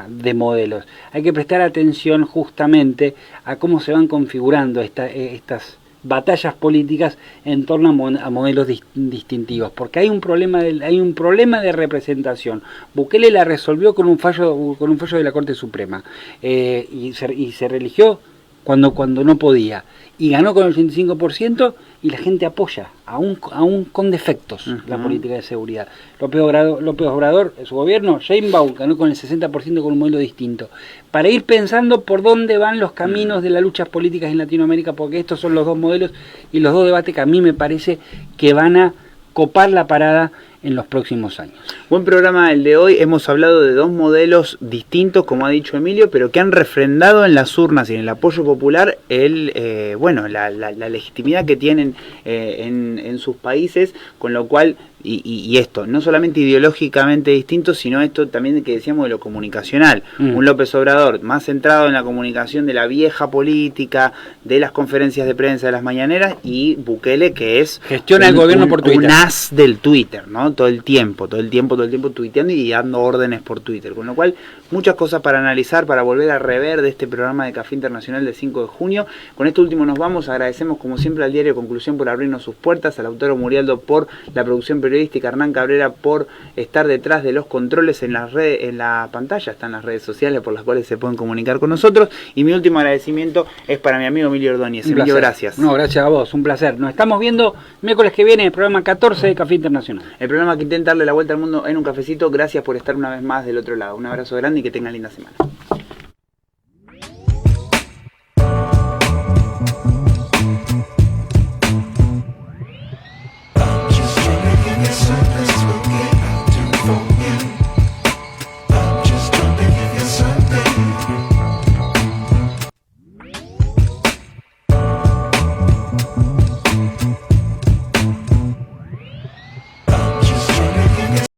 de modelos. Hay que prestar atención justamente a cómo se van configurando estas batallas políticas en torno a modelos distintivos, porque hay un problema de representación. Bukele la resolvió con un fallo de la Corte Suprema, y se religió cuando no podía, y ganó con el 85%, y la gente apoya, aún con defectos, la política de seguridad. López Obrador, su gobierno, Sheinbaum, ganó con el 60% con un modelo distinto. Para ir pensando por dónde van los caminos de las luchas políticas en Latinoamérica, porque estos son los dos modelos y los dos debates que a mí me parece que van a copar la parada en los próximos años. Buen programa el de hoy. Hemos hablado de dos modelos distintos, como ha dicho Emilio, pero que han refrendado en las urnas y en el apoyo popular la legitimidad que tienen en sus países, con lo cual, y esto, no solamente ideológicamente distinto, sino esto también que decíamos de lo comunicacional. Un López Obrador más centrado en la comunicación de la vieja política, de las conferencias de prensa, de las mañaneras, y Bukele, que es gestiona el gobierno por Twitter. Un as del Twitter, ¿no? Todo el tiempo tuiteando y dando órdenes por Twitter. Con lo cual, muchas cosas para analizar, para volver a rever de este programa de Café Internacional del 5 de junio. Con esto último nos vamos. Agradecemos como siempre al Diario Conclusión por abrirnos sus puertas, al autor Murialdo por la producción periodística, Hernán Cabrera por estar detrás de los controles en la pantalla, están las redes sociales por las cuales se pueden comunicar con nosotros. Y mi último agradecimiento es para mi amigo Emilio Ordóñez. Emilio, gracias. No, gracias a vos, un placer. Nos estamos viendo miércoles que viene, el programa 14 de Café Internacional. El programa que intenta darle la vuelta al mundo en un cafecito. Gracias por estar una vez más del otro lado. Un abrazo grande y que tengan linda semana.